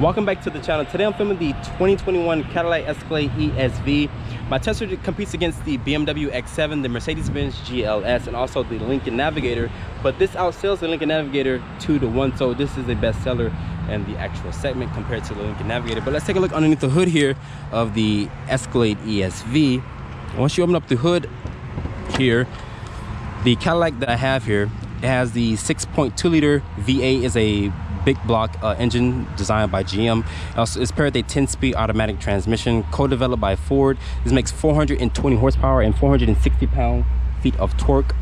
Welcome back to the channel. Today I'm filming the 2021 Cadillac Escalade ESV. My tester competes against the BMW X7, the Mercedes-Benz GLS, and also the Lincoln Navigator, but this outsells the Lincoln Navigator 2-1, so this is a bestseller in the actual segment compared to the Lincoln Navigator. But let's take a look underneath the hood here of the Escalade ESV. Once you open up the hood here, the Cadillac that I have here, it has the 6.2 liter V8, is a big block engine designed by GM. Also, it's paired with a 10-speed automatic transmission, co-developed by Ford. This makes 420 horsepower and 460 pound-feet of torque.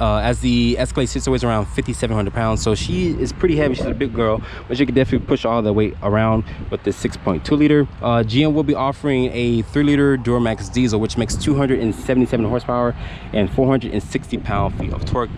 As the Escalade sits, weighs around 5,700 pounds, so she is pretty heavy. She's a big girl, but she can definitely push all the weight around with this 6.2 liter. GM will be offering a 3 liter Duramax diesel, which makes 277 horsepower and 460 pound-feet of torque.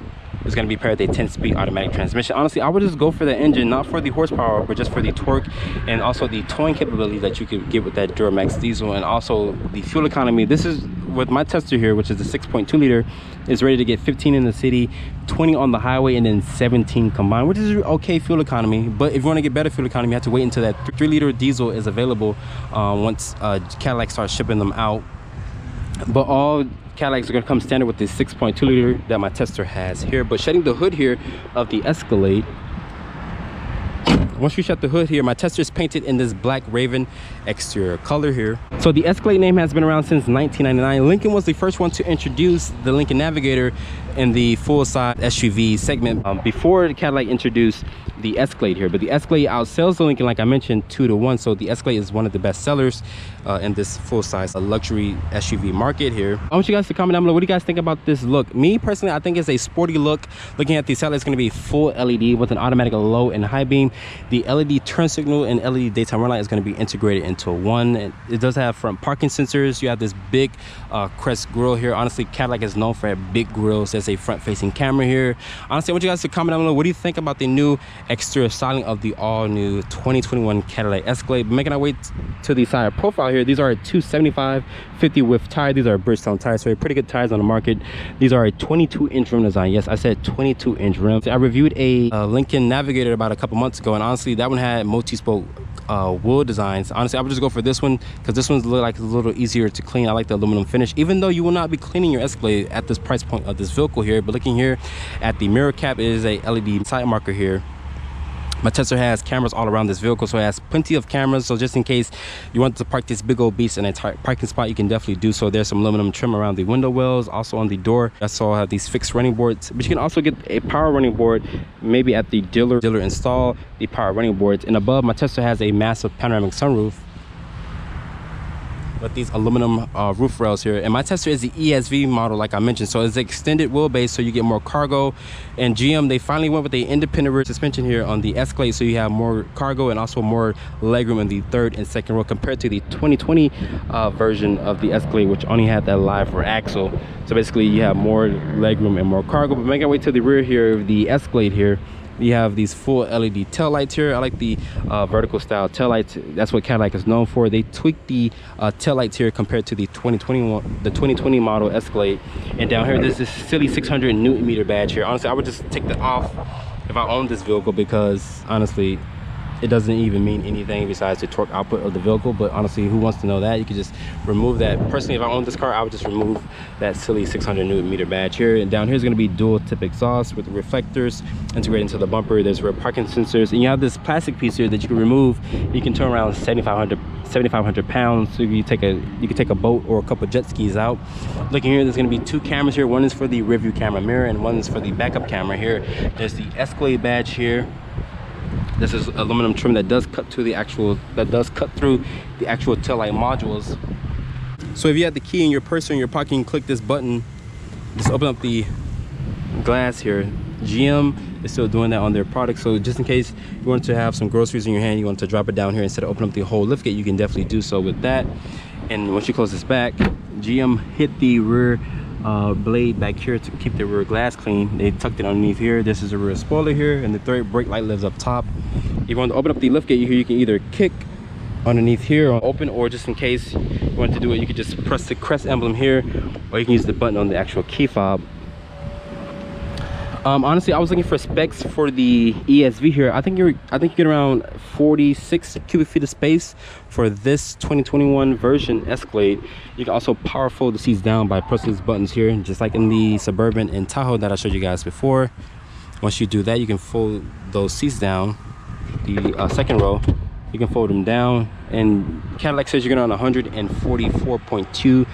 It's going to be paired with a 10-speed automatic transmission. Honestly, I would just go for the engine, not for the horsepower, but just for the torque and also the towing capability that you could get with that Duramax diesel, and also the fuel economy. This is with my tester here, which is the 6.2 liter, is ready to get 15 in the city, 20 on the highway, and then 17 combined, which is okay fuel economy. But if you want to get better fuel economy, you have to wait until that 3 liter diesel is available once Cadillac starts shipping them out. But all Cadillacs are going to come standard with this 6.2 liter that my tester has here. But shutting the hood here of the Escalade, once you shut the hood here, my tester is painted in this black Raven exterior color here. So the Escalade name has been around since 1999. Lincoln was the first one to introduce the Lincoln Navigator in the full-size SUV segment before Cadillac introduced the Escalade here. But the Escalade outsells the Lincoln, like I mentioned, 2-1. So the Escalade is one of the best sellers in this full-size luxury SUV market here. I want you guys to comment down below, what do you guys think about this look? Me personally, I think it's a sporty look. Looking at the Cadillac, it's going to be full LED with an automatic low and high beam. The LED turn signal and LED daytime running light is going to be integrated into one. It does have front parking sensors. You have this big crest grille here. Honestly, Cadillac is known for big grilles. There's a front-facing camera here. Honestly, I want you guys to comment down below, what do you think about the new exterior styling of the all-new 2021 Cadillac Escalade? Making our way to the side profile here, these are a 275/50 width tire. These are Bridgestone tires, so pretty good tires on the market. These are a 22-inch rim design. Yes, I said 22-inch rims. I reviewed a Lincoln Navigator about a couple months ago, and honestly, that one had multi-spoke wheel designs. Honestly, I would just go for this one because this one's like a little easier to clean. I like the aluminum finish, even though you will not be cleaning your Escalade at this price point of this vehicle here. But looking here at the mirror cap, it is a LED side marker here. My tester has cameras all around this vehicle, so it has plenty of cameras. So just in case you want to park this big old beast in a tight parking spot, you can definitely do so. There's some aluminum trim around the window wells, also on the door. I saw have these fixed running boards, but you can also get a power running board maybe at the dealer install the power running boards. And above, my tester has a massive panoramic sunroof with these aluminum roof rails here. And my tester is the ESV model, like I mentioned, so it's extended wheelbase, so you get more cargo. And GM, they finally went with the independent rear suspension here on the Escalade, so you have more cargo and also more legroom in the third and second row compared to the 2020 version of the Escalade, which only had that live rear axle. So basically you have more legroom and more cargo. But making our way to the rear here of the Escalade here, you have these full LED tail lights here. I like the vertical style tail lights. That's what Cadillac is known for. They tweaked the tail lights here compared to the 2020 model Escalade. And down here, there's this silly 600 Newton meter badge here. Honestly, I would just take that off if I owned this vehicle, because honestly, it doesn't even mean anything besides the torque output of the vehicle. But honestly, who wants to know that? You could just remove that. Personally, if I owned this car, I would just remove that silly 600 Newton meter badge here. And down here is going to be dual tip exhaust with reflectors integrated into the bumper. There's rear parking sensors, and you have this plastic piece here that you can remove. You can turn around 7,500 pounds. So you can take a boat or a couple jet skis out. Looking here, there's going to be 2 cameras here. One is for the rear view camera mirror, and one is for the backup camera here. There's the Escalade badge here. This is aluminum trim that does cut through the actual tail light modules. So if you have the key in your purse or in your pocket, you can click this button, just open up the glass here. GM is still doing that on their product, so just in case you want to have some groceries in your hand, you want to drop it down here instead of open up the whole liftgate, you can definitely do so with that. And once you close this back, GM hit the rear blade back here to keep the rear glass clean. They tucked it underneath here. This is a rear spoiler here, and the third brake light lives up top. If you want to open up the liftgate here, you can either kick underneath here or open, or just in case you want to do it, you can just press the crest emblem here, or you can use the button on the actual key fob. Honestly, I was looking for specs for the ESV here. I think you get around 46 cubic feet of space for this 2021 version Escalade. You can also power fold the seats down by pressing these buttons here, just like in the Suburban and Tahoe that I showed you guys before. Once you do that, you can fold those seats down. The second row, you can fold them down, and Cadillac says you're gonna on 144.2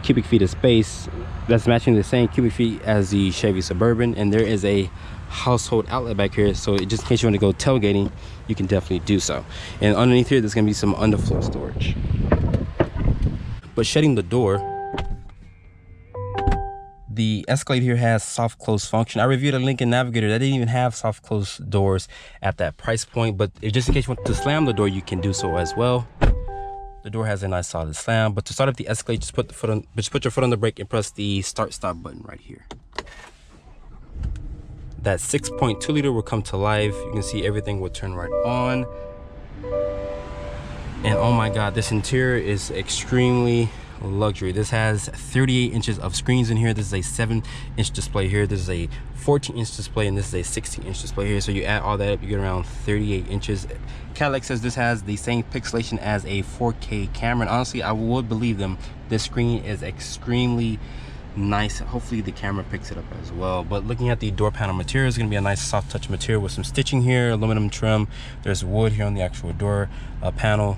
cubic feet of space. That's matching the same cubic feet as the Chevy Suburban, and there is a household outlet back here, so just in case you want to go tailgating, you can definitely do so. And underneath here, there's gonna be some underfloor storage. But shutting the door, the Escalade here has soft close function. I reviewed a Lincoln Navigator that didn't even have soft close doors at that price point, but if just in case you want to slam the door, you can do so as well. The door has a nice solid slam, but to start up the Escalade, just put your foot on the brake and press the start stop button right here. That 6.2 liter will come to life. You can see everything will turn right on. And oh my God, this interior is extremely luxury. This has 38 inches of screens in here. This is a 7-inch display here. This is a 14-inch display, and this is a 16-inch display here. So you add all that up, you get around 38 inches. Cadillac says this has the same pixelation as a 4K camera, and honestly, I would believe them. This screen is extremely nice. Hopefully the camera picks it up as well. But looking at the door panel material, is going to be a nice soft touch material with some stitching here, aluminum trim. There's wood here on the actual door panel.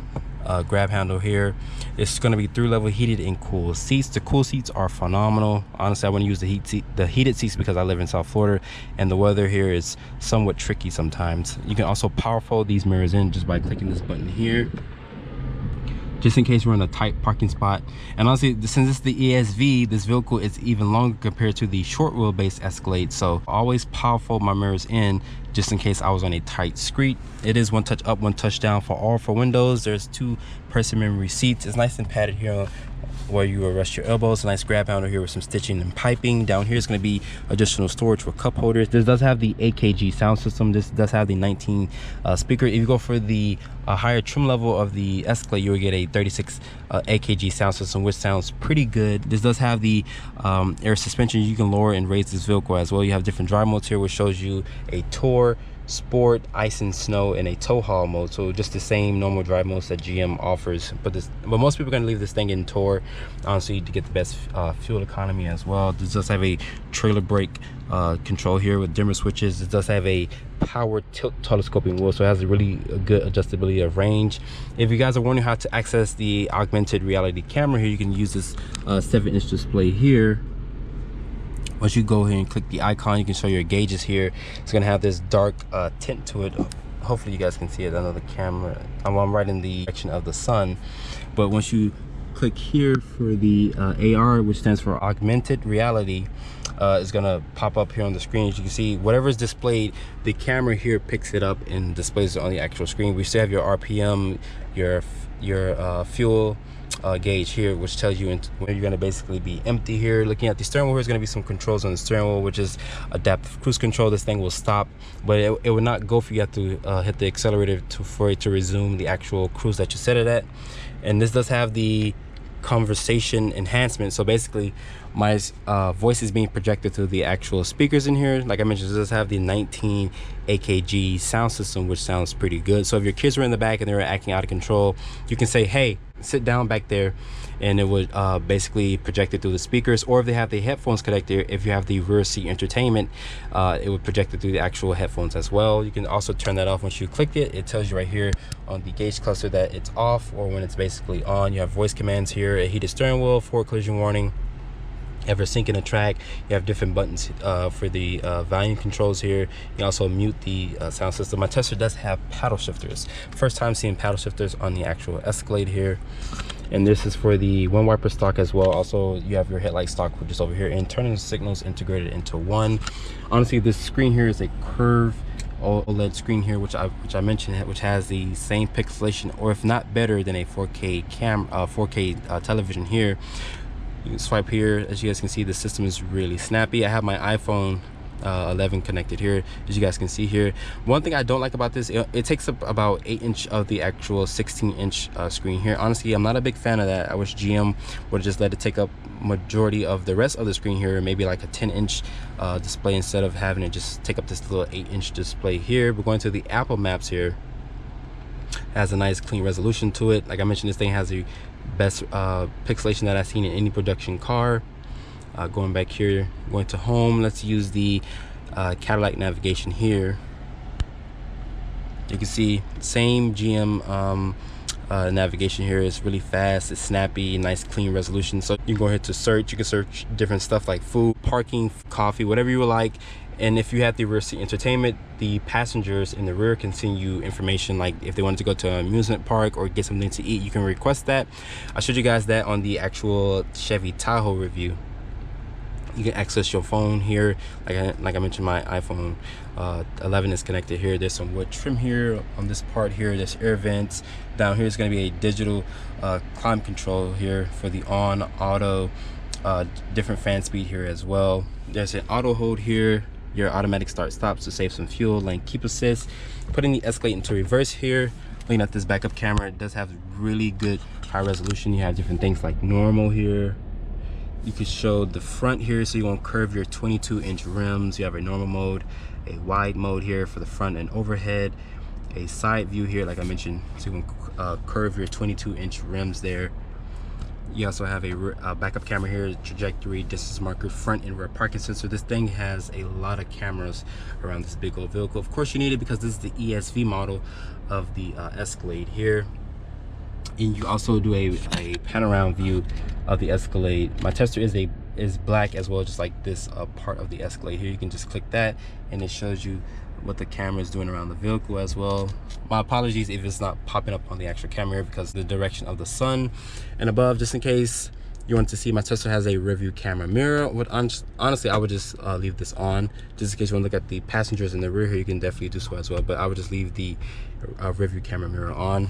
Grab handle here. It's going to be 3-level heated and cool seats. The cool seats are phenomenal. Honestly, I want to use the heated seats because I live in South Florida and the weather here is somewhat tricky sometimes. You can also power fold these mirrors in just by clicking this button here, just in case we're in a tight parking spot. And honestly, since it's the ESV, this vehicle is even longer compared to the short wheelbase Escalade, so I always power fold my mirrors in just in case I was on a tight street. It is one touch up, one touch down for all 4 windows. There's 2 person memory seats. It's nice and padded here where you will rest your elbows. A nice grab handle here with some stitching and piping. Down here is going to be additional storage for cup holders. This does have the AKG sound system. This does have the 19 speaker. If you go for the higher trim level of the Escalade, you will get a 36 AKG sound system, which sounds pretty good. This does have the air suspension. You can lower and raise this vehicle as well. You have different drive modes here, which shows you a Tour, Sport, Ice and Snow, and a tow haul mode. So just the same normal drive modes that GM offers, but most people are going to leave this thing in Tour, honestly, to get the best fuel economy as well. This does have a trailer brake control here with dimmer switches. It does have a power tilt telescoping wheel, so it has a really good adjustability of range. If you guys are wondering how to access the augmented reality camera here, you can use this 7-inch display here. Once you go here and click the icon, you can show your gauges here. It's gonna have this dark tint to it. Hopefully you guys can see it. I know the camera, I'm right in the direction of the sun, but once you click here for the AR, which stands for augmented reality, is gonna pop up here on the screen. As you can see, whatever is displayed, the camera here picks it up and displays it on the actual screen. We still have your RPM, your fuel gauge here, which tells you when you're going to basically be empty here. Looking at the steering wheel, there's going to be some controls on the steering wheel, which is adaptive cruise control. This thing will stop, but it will not go for you. You have to hit the accelerator for it to resume the actual cruise that you set it at. And this does have the conversation enhancement, so basically my voice is being projected through the actual speakers in here. Like I mentioned, it does have the 19 AKG sound system, which sounds pretty good. So if your kids were in the back and they were acting out of control, you can say, hey, sit down back there, and it would basically project it through the speakers. Or if they have the headphones connected, if you have the rear seat entertainment, it would project it through the actual headphones as well. You can also turn that off. Once you click it, it tells you right here on the gauge cluster that it's off, or when it's basically on. You have voice commands here, a heated steering wheel, forward collision warning, ever sync in a track. You have different buttons for the volume controls here. You also mute the sound system. My Tesla does have paddle shifters. First time seeing paddle shifters on the actual Escalade here. And this is for the one wiper stock as well. Also, you have your headlight stock, which is over here, and turning signals integrated into one. Honestly, this screen here is a curved OLED screen here, which I mentioned, which has the same pixelation, or if not better than a 4K 4K television here. You can swipe here. As you guys can see, the system is really snappy. I have my iPhone 11 connected here, as you guys can see here. One thing I don't like about this, it takes up about 8" of the actual 16" screen here. Honestly, I'm not a big fan of that. I wish GM would have just let it take up majority of the rest of the screen here, maybe like a 10" display, instead of having it just take up this little 8" display here. We're going to the Apple Maps here. It has a nice clean resolution to it. Like I mentioned, this thing has the best pixelation that I've seen in any production car. Going back here, going to home, let's use the Cadillac navigation here. You can see same GM navigation here. Is really fast, it's snappy, nice clean resolution. So you can go ahead to search. You can search different stuff like food, parking, coffee, whatever you would like. And if you have the rear seat entertainment, the passengers in the rear can send you information, like if they wanted to go to an amusement park or get something to eat, you can request that. I showed you guys that on the actual Chevy Tahoe review. You can access your phone here. Like I mentioned, my iPhone 11 is connected here. There's some wood trim here on this part here. There's air vents. Down here is going to be a digital climate control here for the on, auto, different fan speed here as well. There's an auto hold here, your automatic start stops to save some fuel, lane keep assist. Putting the Escalade into reverse here. Looking at this backup camera, it does have really good high resolution. You have different things like normal here. You can show the front here, so you won't curve your 22" rims. You have a normal mode, a wide mode here for the front and overhead, a side view here, like I mentioned, so you can curve your 22" rims there. You also have a backup camera here, trajectory, distance marker, front and rear parking sensor. This thing has a lot of cameras around this big old vehicle. Of course, you need it because this is the ESV model of the Escalade here. And you also do a panorama view of the Escalade. My tester is black as well, just like this part of the Escalade here. You can just click that and it shows you what the camera is doing around the vehicle as well. My apologies if it's not popping up on the actual camera here because of the direction of the sun and above. Just in case you want to see, my tester has a rear view camera mirror. Honestly, I would just leave this on, just in case you want to look at the passengers in the rear here. You can definitely do so as well, but I would just leave the rear view camera mirror on.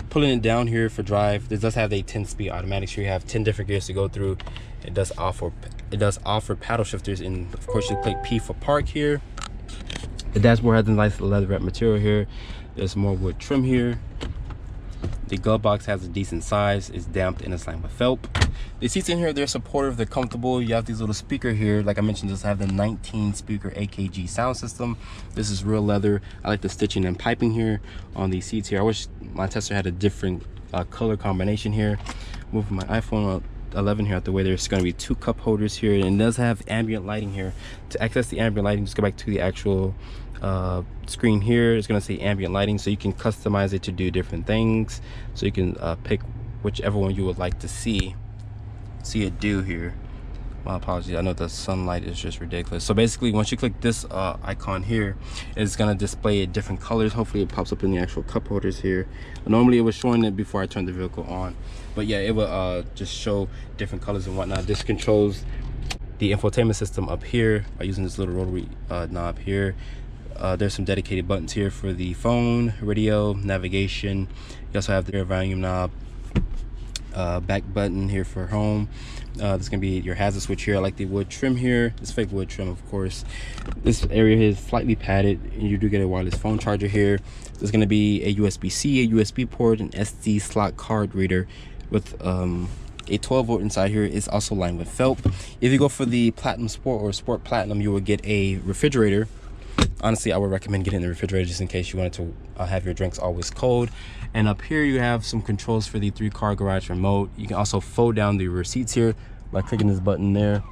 Pulling it down here for drive, this does have a 10-speed automatic, so you have 10 different gears to go through. It does offer paddle shifters, and of course you click P for park here. The dashboard has a nice leatherette material here. There's more wood trim here. The glove box has a decent size, it's damped and it's lined with felt. The seats in here, they're supportive, they're comfortable. You have these little speaker here, like I mentioned, just have the 19 speaker AKG sound system. This is real leather. I like the stitching and piping here on these seats here. I wish my tester had a different color combination here. Moving my iPhone 11 here out the way, there's going to be 2 cup holders here, and it does have ambient lighting here. To access the ambient lighting, just go back to the actual screen here. It's going to say ambient lighting, so you can customize it to do different things. So you can pick whichever one you would like to see it do here. My apologies, I know the sunlight is just ridiculous. So basically, once you click this icon here, it's going to display different colors. Hopefully it pops up in the actual cup holders here. Normally it was showing it before I turned the vehicle on, but yeah, it will just show different colors and whatnot. This controls the infotainment system up here by using this little rotary knob here. There's some dedicated buttons here for the phone, radio, navigation. You also have the air volume knob, back button here for home. There's gonna be your hazard switch here. I like the wood trim here. It's fake wood trim, of course. This area here is slightly padded, and you do get a wireless phone charger here. There's gonna be a USB-C, a USB port, an SD slot card reader with a 12-volt inside here. Is also lined with felt. If you go for the Platinum Sport or Sport Platinum, you will get a refrigerator. Honestly, I would recommend getting the refrigerator just in case you wanted to have your drinks always cold. And up here you have some controls for the 3-car garage remote. You can also fold down the rear seats here by clicking this button there.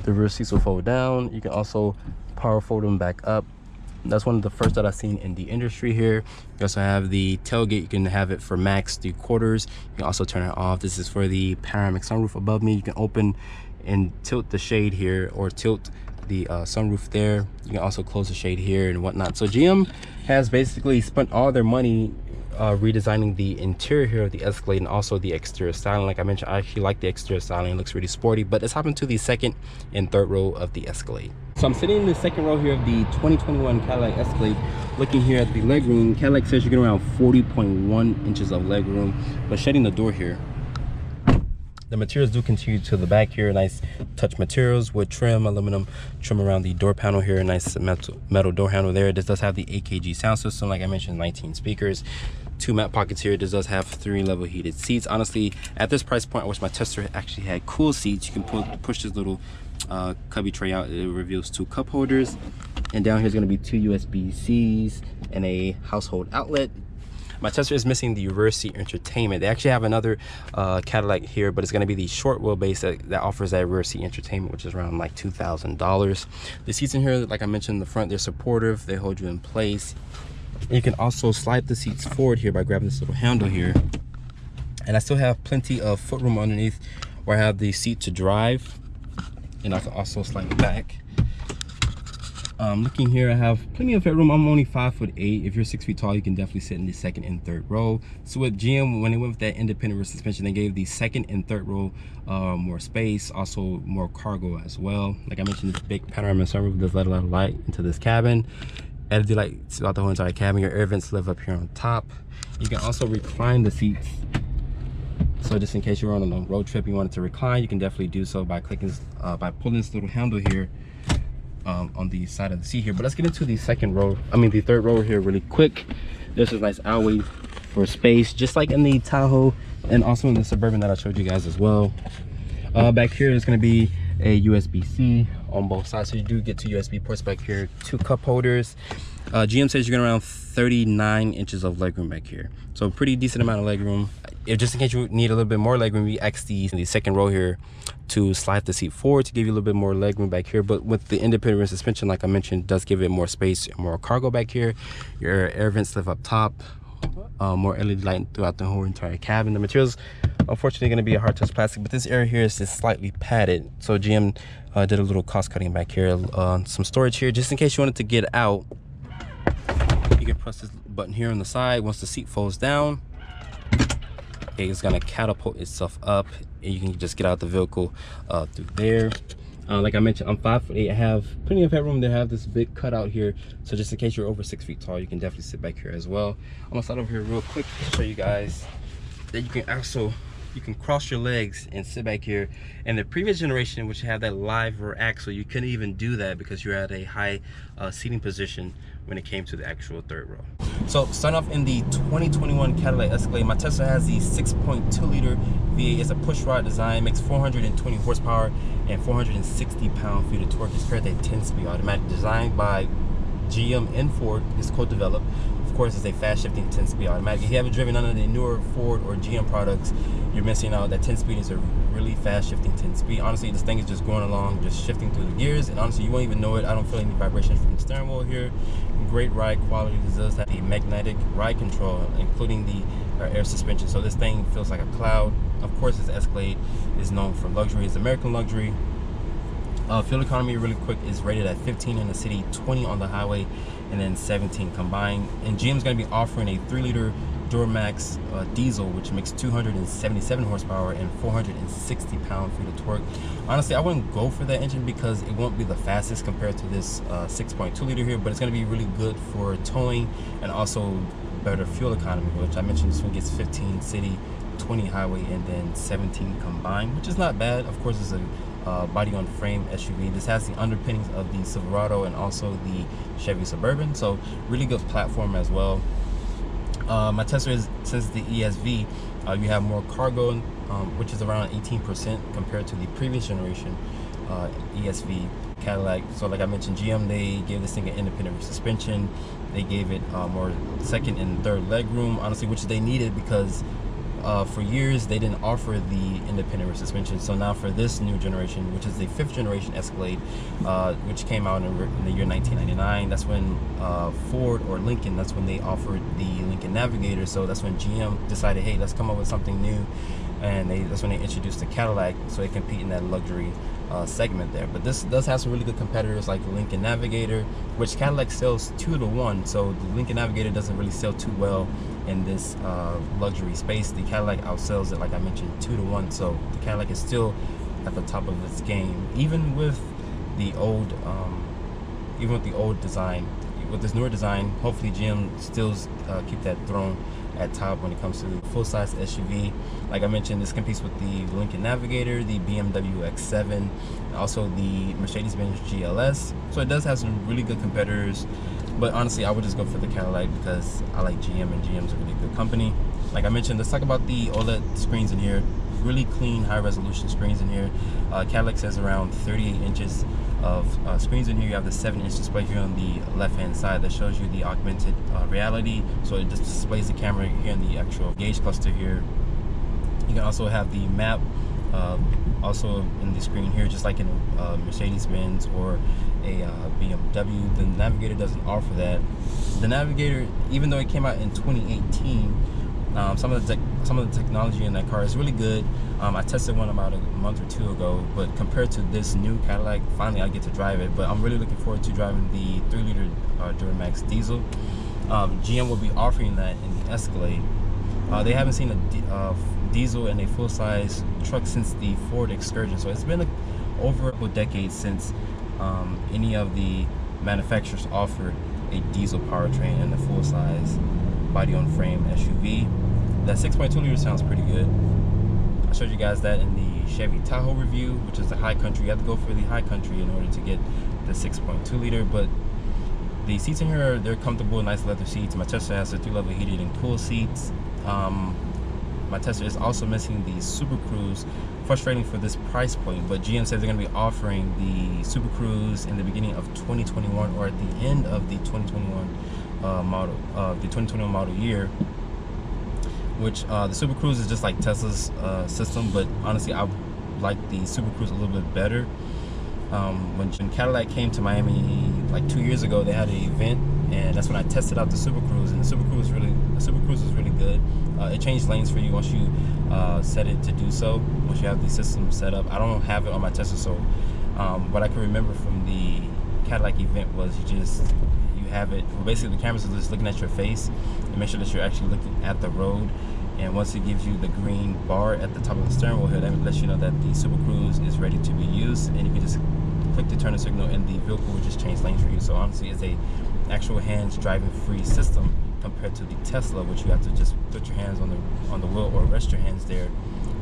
The rear seats will fold down. You can also power fold them back up. That's one of the first that I've seen in the industry here. You also have the tailgate. You can have it for max 3/4. You can also turn it off. This is for the panoramic sunroof above me. You can open and tilt the shade here, or tilt the sunroof there. You can also close the shade here and whatnot. So GM has basically spent all their money redesigning the interior here of the Escalade and also the exterior styling. Like I mentioned, I actually like the exterior styling. It looks really sporty. But let's hop into the second and third row of the Escalade. So I'm sitting in the second row here of the 2021 Cadillac Escalade. Looking here at the legroom, Cadillac says you get around 40.1 inches of legroom. But shutting the door here, The materials do continue to the back here. Nice touch materials with trim, aluminum trim around the door panel here. Nice metal door handle there. This does have the AKG sound system, like I mentioned, 19 speakers. 2 mat pockets here. This does have 3 level heated seats. Honestly, at this price point, I wish my tester actually had cool seats. You can push this little cubby tray out. It reveals 2 cup holders, and down here is going to be 2 USB-Cs and a household outlet. My tester is missing the rear seat entertainment. They actually have another Cadillac here, but it's going to be the short wheelbase that offers that rear seat entertainment, which is around like $2,000. The seats in here, like I mentioned in the front, they're supportive. They hold you in place. You can also slide the seats forward here by grabbing this little handle here. And I still have plenty of footroom underneath where I have the seat to drive, and I can also slide it back. Looking here, I have plenty of headroom. I'm only 5'8". If you're 6 feet tall, you can definitely sit in the second and third row. So with GM, when they went with that independent rear suspension, they gave the second and third row more space, also more cargo as well. Like I mentioned, this big panoramic sunroof does let a lot of light into this cabin. LED lights throughout the whole entire cabin. Your air vents live up here on top. You can also recline the seats. So just in case you're on a long road trip, you wanted to recline, you can definitely do so by clicking, by pulling this little handle here on the side of the seat here. But let's get into the the third row here really quick. There's this nice aisleway for space, just like in the Tahoe and also in the Suburban that I showed you guys as well. Back here is going to be a USB-C on both sides, so you do get 2 USB ports back here, 2 cup holders. GM says you're going around 39 inches of legroom back here, so pretty decent amount of legroom. If just in case you need a little bit more legroom, we asked the second row here to slide the seat forward to give you a little bit more legroom back here. But with the independent rear suspension, like I mentioned, does give it more space, more cargo back here. Your air vents live up top. More LED lighting throughout the whole entire cabin. The materials, unfortunately, going to be a hard touch plastic, but this area here is just slightly padded. So GM did a little cost cutting back here. Some storage here, just in case you wanted to get out. You can press this button here on the side. Once the seat folds down, it's going to catapult itself up, and you can just get out the vehicle through there. Like I mentioned, I'm 5'8". I have plenty of headroom. They have this big cutout here, so just in case you're over 6 feet tall, you can definitely sit back here as well. I'm gonna slide over here real quick to show you guys that you can cross your legs and sit back here. And the previous generation, which had that live rear axle, you couldn't even do that because you're at a high seating position when it came to the actual third row. So starting off in the 2021 Cadillac Escalade, my Tesla has the 6.2 liter V8. It's a pushrod design, makes 420 horsepower and 460 pound-feet of torque. It's paired with a 10-speed automatic, designed by GM and Ford. It's co-developed. Of course, it's a fast-shifting 10-speed automatic. If you haven't driven none of the newer Ford or GM products, you're missing out. That 10-speed is a really fast-shifting 10-speed. Honestly, this thing is just going along, just shifting through the gears, and honestly, you won't even know it. I don't feel any vibrations from the steering wheel here. Great ride quality. This does have the magnetic ride control, including the air suspension, so this thing feels like a cloud. Of course, this Escalade is known for luxury. It's American luxury. Fuel economy, really quick, is rated at 15 in the city, 20 on the highway, and then 17 combined. And GM's going to be offering a 3-liter Duramax diesel, which makes 277 horsepower and 460 pound-feet of torque. Honestly, I wouldn't go for that engine because it won't be the fastest compared to this 6.2 liter here, but it's going to be really good for towing and also better fuel economy, which I mentioned this one gets 15 city, 20 highway, and then 17 combined, which is not bad. Of course, it's a body on frame SUV. This has the underpinnings of the Silverado and also the Chevy Suburban, so really good platform as well. My Tesla is, since the ESV, you have more cargo, which is around 18% compared to the previous generation ESV Cadillac. So like I mentioned, GM, they gave this thing an independent suspension. They gave it more second and third leg room, honestly, which they needed because for years they didn't offer the independent rear suspension. So now for this new generation, which is the 5th generation Escalade, which came out in the year 1999, that's when Ford or Lincoln, that's when they offered the Lincoln Navigator. So that's when GM decided, hey, let's come up with something new, and that's when they introduced the Cadillac, so they compete in that luxury segment there. But this does have some really good competitors like the Lincoln Navigator, which Cadillac sells 2-to-1, so the Lincoln Navigator doesn't really sell too well in this luxury space. The Cadillac outsells it, like I mentioned, 2-to-1, so the Cadillac is still at the top of its game, even with the old design. With this newer design, hopefully GM still keep that throne at top when it comes to full-size SUV. Like I mentioned, this competes with the Lincoln Navigator, the BMW X7, and also the Mercedes-Benz GLS. So it does have some really good competitors, but honestly I would just go for the Cadillac because I like GM, and GM's a really good company. Like I mentioned, let's talk about the OLED screens in here. Really clean, high resolution screens in here. Cadillac says around 38 inches of screens in here. You have the 7-inch display here on the left hand side that shows you the augmented reality, so it just displays the camera here in the actual gauge cluster here. You can also have the map also in the screen here, just like in a Mercedes-Benz or a BMW. The Navigator doesn't offer that. The Navigator, even though it came out in 2018, some of the technology in that car is really good. I tested one about a month or two ago, but compared to this new Cadillac, finally I get to drive it. But I'm really looking forward to driving the 3-liter Duramax diesel. GM will be offering that in the Escalade. They haven't seen a diesel in a full-size truck since the Ford Excursion, so it's been over a decade since any of the manufacturers offered a diesel powertrain in a full-size body-on-frame SUV. That 6.2 liter sounds pretty good. I showed you guys that in the Chevy Tahoe review, which is the high country. You have to go for the high country in order to get the 6.2 liter, but the seats in here, they're comfortable, nice leather seats. My Tesla has the 3-level heated and cool seats. My Tesla is also missing the Super Cruise. Frustrating for this price point, but GM says they're going to be offering the Super Cruise in the beginning of 2021 or at the end of the 2021 model year, which the Super Cruise is just like Tesla's system, but honestly I like the Super Cruise a little bit better. When Cadillac came to Miami like 2 years ago, they had an event, and that's when I tested out the Super Cruise, and the Super Cruise is really good. It changed lanes for you once you set it to do so, once you have the system set up. I don't have it on my Tesla, so what I can remember from the Cadillac event was you have it, well, basically the cameras are just looking at your face and make sure that you're actually looking at the road, and once it gives you the green bar at the top of the steering wheel here, that lets you know that the Super Cruise is ready to be used, and you can just click the turn signal and the vehicle will just change lanes for you. So honestly, it's a actual hands driving free system compared to the Tesla, which you have to just put your hands on the wheel or rest your hands there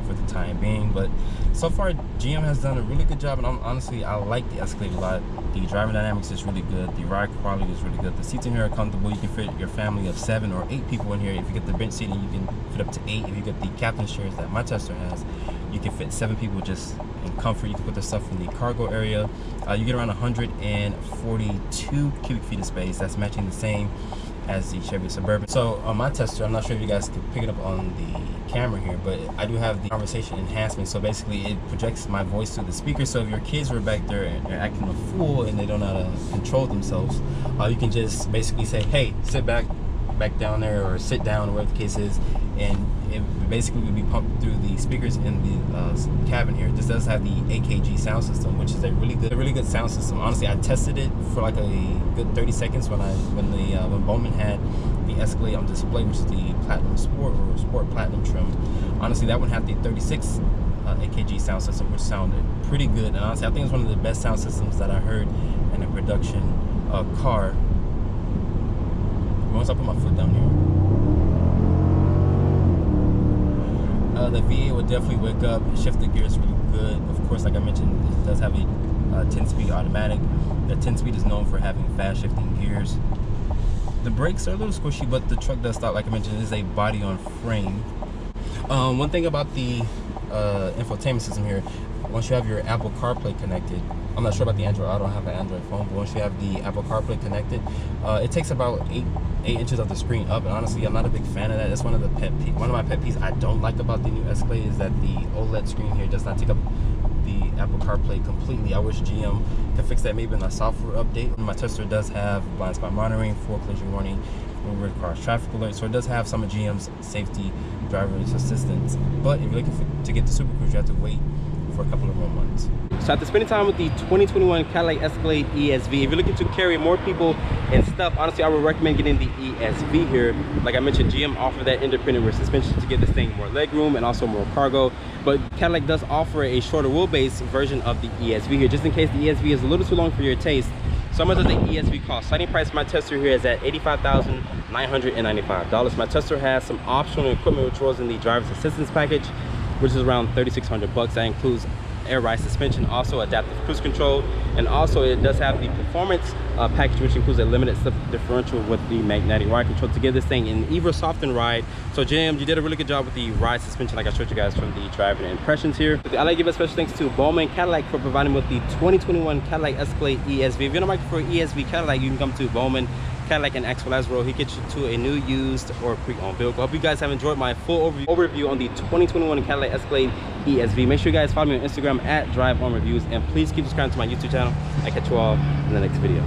for the time being. But so far GM has done a really good job, and honestly I like the Escalade a lot. The driving dynamics is really good, the ride quality is really good, the seats in here are comfortable. You can fit your family of 7 or 8 people in here. If you get the bench seating, you can fit up to 8. If you get the captain's chairs that my Tesla has, you can fit 7 people just in comfort. You can put the stuff in the cargo area. You get around 142 cubic feet of space. That's matching the same as the Chevy Suburban. So on my Tesla, I'm not sure if you guys can pick it up on the camera here, but I do have the conversation enhancement. So basically it projects my voice through the speaker. So if your kids were back there and they're acting a fool and they don't know how to control themselves, you can just basically say, hey, sit back down there, or sit down, or whatever the case is, and it basically will be pumped through the speakers in the cabin here. This does have the AKG sound system, which is a really good sound system. Honestly, I tested it for like a good 30 seconds when Bomnin had the Escalade on display, which is the Platinum Sport or Sport Platinum trim. Honestly, that one had the 36 AKG sound system, which sounded pretty good, and honestly I think it's one of the best sound systems that I heard in a production car. Once I put my foot down here, the VA would definitely wake up. Shift the gear is really good. Of course, like I mentioned, it does have a 10-speed automatic. The 10-speed is known for having fast shifting gears. The brakes are a little squishy, but the truck does stop. Like I mentioned, it is a body on frame. One thing about the infotainment system here, once you have your Apple CarPlay connected, I'm not sure about the Android, I don't have an Android phone, but once you have the Apple CarPlay connected, it takes about 8 inches of the screen up, and honestly I'm not a big fan of that. That's one of my pet peeves I don't like about the new Escalade, is that the OLED screen here does not take up the Apple CarPlay completely. I wish GM could fix that maybe in a software update. My Tesla does have blind spot monitoring, forward collision warning, rear car traffic alert, so it does have some of GM's safety driver's assistance. But if you're looking to get the Super Cruise, you have to wait for a couple of more months. So after spending time with the 2021 Cadillac Escalade ESV, if you're looking to carry more people and stuff, honestly I would recommend getting the ESV here. Like I mentioned, GM offered that independent rear suspension to give this thing more legroom and also more cargo, but Cadillac does offer a shorter wheelbase version of the ESV here, just in case the ESV is a little too long for your taste. So So much does the ESV cost? Starting price for my tester here is at $85,995. My tester has some optional equipment which rolls in the driver's assistance package, which is around $3,600. That includes air ride suspension, also adaptive cruise control, and also it does have the performance package, which includes a limited slip differential with the magnetic ride control to give this thing an even softened ride. So Jim, you did a really good job with the ride suspension, like I showed you guys from the driving impressions here. I'd like to give a special thanks to Bomnin Cadillac for providing me with the 2021 Cadillac Escalade ESV. If you're not looking for an ESV Cadillac, you can come to Bomnin Cadillac and For Lazaro. He gets you to a new, used, or pre-owned vehicle. I hope you guys have enjoyed my full overview on the 2021 Cadillac Escalade ESV. Make sure you guys follow me on Instagram at DriveOnReviews, and please keep subscribing to my YouTube channel. I catch you all in the next video.